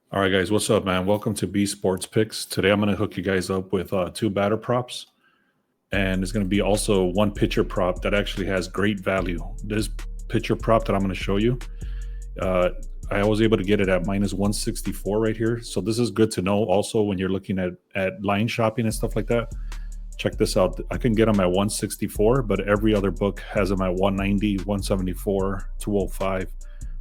All right, guys, what's up, man? Welcome to B Sports Picks. Today, I'm going to hook you guys up with two batter props, and it's going to be also one pitcher prop that actually has great value. This pitcher prop that I'm going to show you, uh, I was able to get it at minus 164 right here. So this is good to know. Also, when you're looking at line shopping and stuff like that, check this out. I can get them at 164, but every other book has them at 190, 174, 205.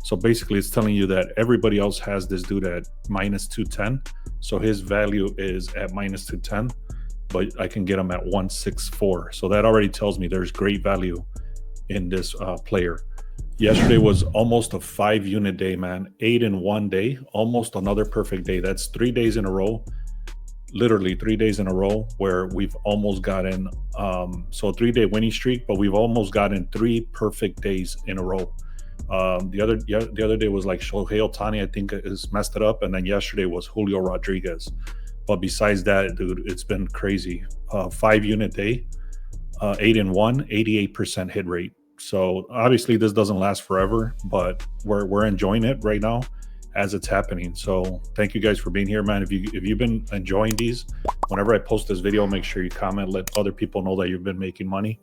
So basically, it's telling you that everybody else has this dude at minus 210. So his value is at minus 210, but I can get him at 164. So that already tells me there's great value in this player. Yesterday was almost a 5 unit day, man. 8 in one day, almost another perfect day. That's 3 days in a row, literally 3 days in a row where we've almost gotten so a 3 day winning streak, but we've almost gotten three perfect days in a row. The other day was like Shohei Ohtani, I think, is messed it up, and then yesterday was Julio Rodriguez. But besides that, dude, it's been crazy. 5 unit day, 8 in one, 88% hit rate. So obviously this doesn't last forever, but we're enjoying it right now as it's happening. So thank you guys for being here, man. If you've been enjoying these, whenever I post this video, make sure you comment, let other people know that you've been making money.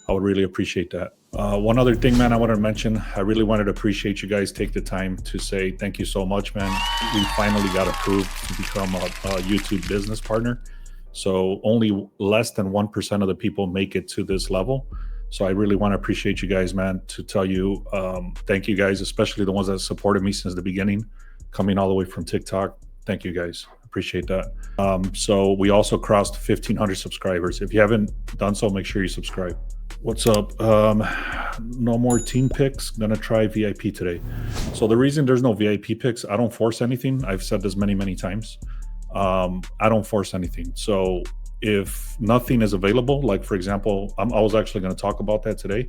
I would really appreciate that. One other thing, man, I wanted to mention, I really wanted to appreciate you guys take the time to say thank you so much, man. We finally got approved to become a YouTube business partner. So only less than 1% of the people make it to this level. So I really want to appreciate you guys, man, to tell you thank you guys, especially the ones that supported me since the beginning, coming all the way from TikTok. Thank you guys. Appreciate that. So we also crossed 1,500 subscribers. If you haven't done so, make sure you subscribe. What's up? No more team picks. Gonna try VIP today. So the reason there's no VIP picks, I don't force anything. I've said this many times. I don't force anything. So if nothing is available, like for example, I was actually going to talk about that today.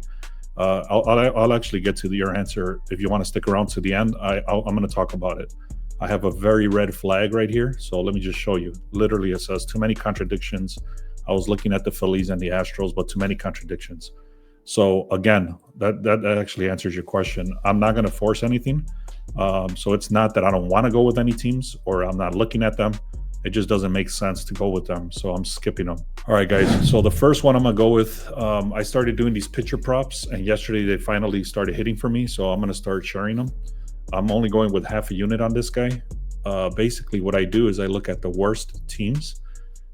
I'll actually get to your answer if you want to stick around to the end. I'm going to talk about it. I have a very red flag right here, so let me just show you. Literally, it says too many contradictions. I was looking at the Phillies and the Astros, but too many contradictions. So again, that actually answers your question. I'm not going to force anything. So it's not that I don't want to go with any teams or I'm not looking at them. It just doesn't make sense to go with them. So I'm skipping them. All right, guys. So the first one I'm going to go with, I started doing these pitcher props, and yesterday they finally started hitting for me. So I'm going to start sharing them. I'm only going with half a unit on this guy. Basically, what I do is I look at the worst teams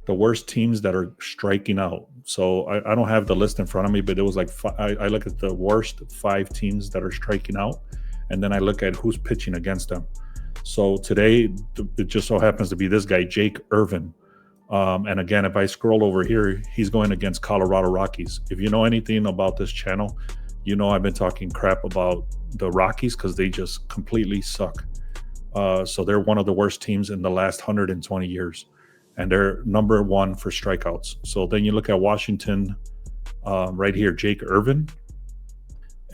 that are striking out. So I don't have the list in front of me, but it was like I look at the worst 5 teams that are striking out, and then I look at who's pitching against them. So today, it just so happens to be this guy, Jake Irvin. And again, if I scroll over here, he's going against Colorado Rockies. If you know anything about this channel, you know I've been talking crap about the Rockies because they just completely suck. So they're one of the worst teams in the last 120 years. And they're number 1 for strikeouts. So then you look at Washington right here, Jake Irvin.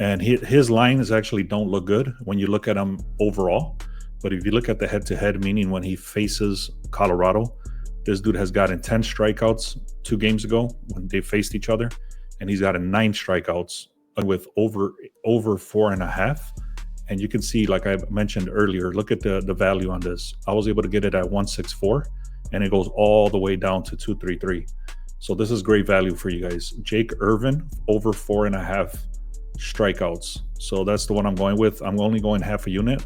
And his lines actually don't look good when you look at him overall. But if you look at the head-to-head, meaning when he faces Colorado, this dude has gotten 10 strikeouts 2 games ago when they faced each other. And he's gotten 9 strikeouts with over 4.5. And you can see, like I mentioned earlier, look at the value on this. I was able to get it at 164. And it goes all the way down to 233. So this is great value for you guys. Jake Irvin, over 4.5 strikeouts. So that's the one I'm going with. I'm only going half a unit.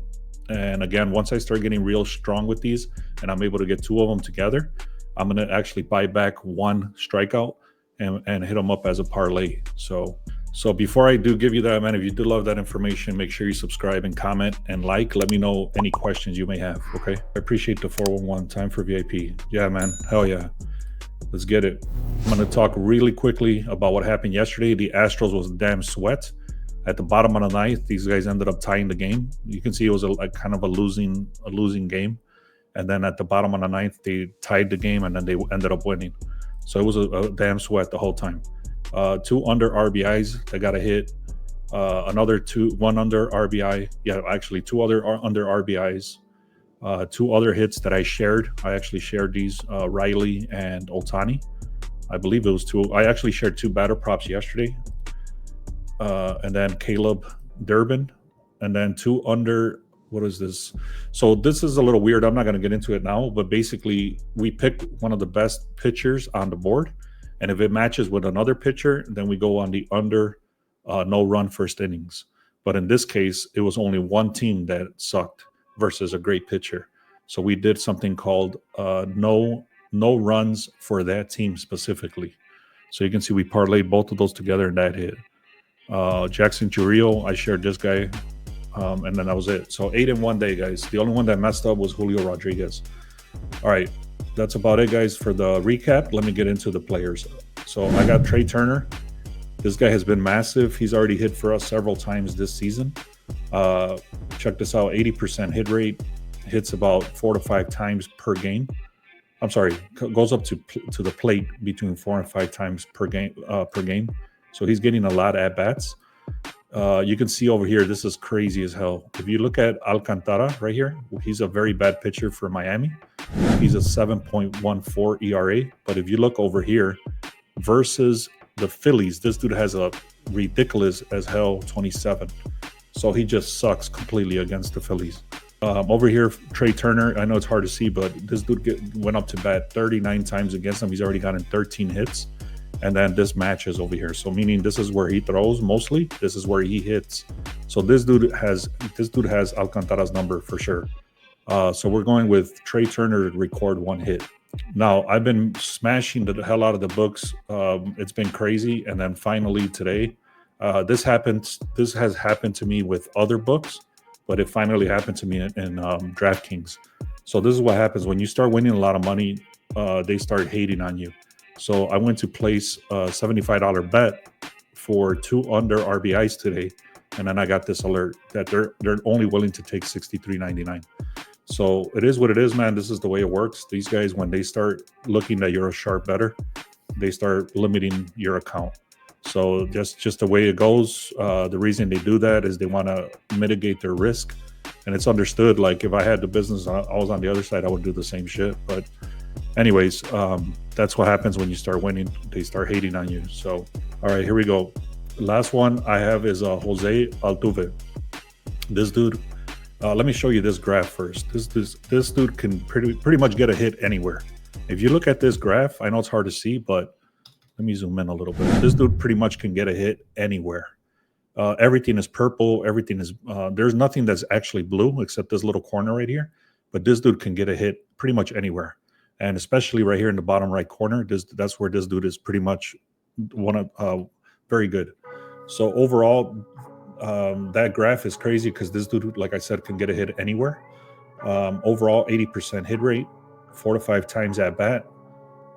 And again, once I start getting real strong with these and I'm able to get 2 of them together, I'm going to actually buy back 1 strikeout and hit them up as a parlay. So before I do give you that, man, if you do love that information, make sure you subscribe and comment and like. Let me know any questions you may have, okay? I appreciate the 411. Time for VIP. Yeah, man. Hell yeah. Let's get it. I'm going to talk really quickly about what happened yesterday. The Astros was damn sweat. At the bottom of the ninth, these guys ended up tying the game. You can see it was a kind of a losing game. And then at the bottom of the ninth, they tied the game and then they ended up winning. So it was a damn sweat the whole time. 2 under RBIs that got a hit. Another 1 under RBI. Yeah, actually 2 other under RBIs. 2 other hits that I shared. I actually shared these, Riley and Ohtani. I believe it was 2. I actually shared 2 batter props yesterday. And then Caleb Durbin. And then 2 under what is this? So this is a little weird. I'm not going to get into it now, but basically we pick one of the best pitchers on the board, and if it matches with another pitcher, then we go on the under no run first innings. But in this case, it was only one team that sucked versus a great pitcher. So we did something called no runs for that team specifically. So you can see we parlayed both of those together, and that hit. Jackson Churio, I shared this guy, and then that was it. So 8 in one day, guys. The only one that messed up was Julio Rodriguez. All right, that's about it, guys, for the recap. Let me get into the players. So I got Trey Turner. This guy has been massive. He's already hit for us several times this season. Check this out, 80% hit rate. Hits about 4 to 5 times per game. I'm sorry, goes up to the plate between 4 and 5 times per game. So he's getting a lot of at-bats. You can see over here, this is crazy as hell. If you look at Alcantara right here, he's a very bad pitcher for Miami. He's a 7.14 ERA. But if you look over here versus the Phillies, this dude has a ridiculous as hell 27. So he just sucks completely against the Phillies. Over here, Trey Turner, I know it's hard to see, but this dude went up to bat 39 times against him. He's already gotten 13 hits. And then this matches over here. So meaning this is where he throws mostly. This is where he hits. So this dude has Alcantara's number for sure. So we're going with Trey Turner to record 1 hit. Now, I've been smashing the hell out of the books. It's been crazy. And then finally today, this has happened to me with other books, but it finally happened to me in DraftKings. So this is what happens when you start winning a lot of money. They start hating on you. So I went to place a $75 bet for 2 under RBIs today, and then I got this alert that they're only willing to take $63.99. So it is what it is, man. This is the way it works. These guys, when they start looking that you're a sharp bettor, they start limiting your account. So just the way it goes. The reason they do that is they want to mitigate their risk, and it's understood. Like if I had the business, I was on the other side, I would do the same shit. But anyways, that's what happens when you start winning. They start hating on you. So, all right, here we go. The last one I have is Jose Altuve. This dude, let me show you this graph first. This dude can pretty much get a hit anywhere. If you look at this graph, I know it's hard to see, but let me zoom in a little bit. This dude pretty much can get a hit anywhere. Everything is purple. Everything is, there's nothing that's actually blue except this little corner right here. But this dude can get a hit pretty much anywhere. And especially right here in the bottom right corner, that's where this dude is pretty much very good. So overall, that graph is crazy because this dude, like I said, can get a hit anywhere. Overall, 80% hit rate, 4 to 5 times at bat.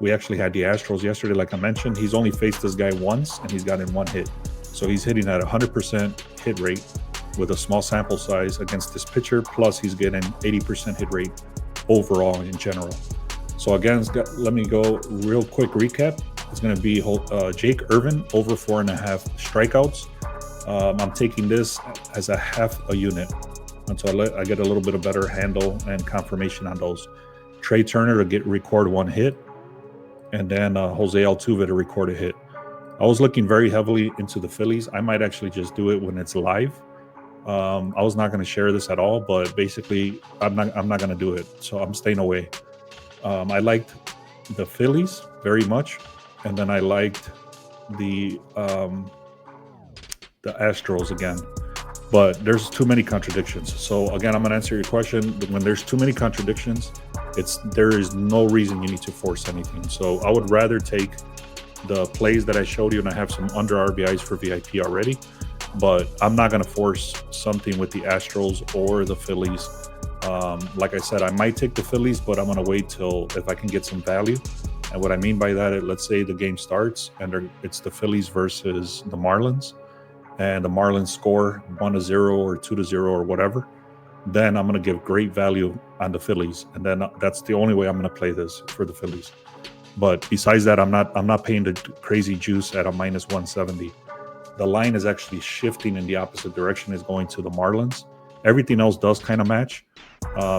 We actually had the Astros yesterday, like I mentioned. He's only faced this guy once, and he's gotten 1 hit. So he's hitting at 100% hit rate with a small sample size against this pitcher. Plus, he's getting 80% hit rate overall in general. So again, let me go real quick recap. It's going to be Jake Irvin over 4.5 strikeouts. I'm taking this as a half a unit until I get a little bit of better handle and confirmation on those. Trey Turner to record 1 hit, and then Jose Altuve to record a hit. I was looking very heavily into the Phillies. I might actually just do it when it's live. I was not going to share this at all, but basically, I'm not going to do it. So I'm staying away. I liked the Phillies very much, and then I liked the Astros again. But there's too many contradictions. So again, I'm going to answer your question. When there's too many contradictions, there is no reason you need to force anything. So I would rather take the plays that I showed you, and I have some under RBIs for VIP already. But I'm not going to force something with the Astros or the Phillies. Like I said, I might take the Phillies, but I'm going to wait till if I can get some value. And what I mean by that, let's say the game starts and it's the Phillies versus the Marlins, and the Marlins score 1-0 or 2-0 or whatever, then I'm going to give great value on the Phillies. And then that's the only way I'm going to play this for the Phillies. But besides that, I'm not paying the crazy juice at a -170. The line is actually shifting in the opposite direction. It's going to the Marlins. Everything else does kind of match.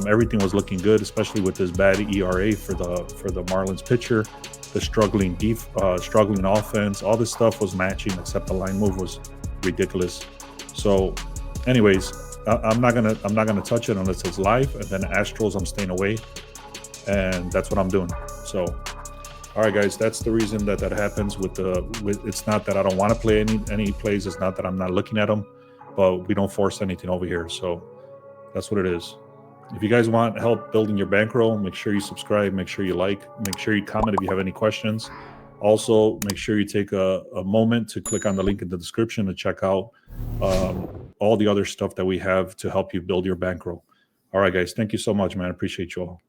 Everything was looking good, especially with this bad ERA for the Marlins pitcher, the struggling offense. All this stuff was matching, except the line move was ridiculous. So, anyways, I'm not gonna touch it unless it's live, and then Astros I'm staying away, and that's what I'm doing. So, all right, guys, that's the reason that happens with it's not that I don't want to play any plays. It's not that I'm not looking at them, but we don't force anything over here. So that's what it is. If you guys want help building your bankroll, make sure you subscribe, make sure you like, make sure you comment if you have any questions. Also, make sure you take a moment to click on the link in the description to check out all the other stuff that we have to help you build your bankroll. All right, guys, thank you so much, man. I appreciate you all.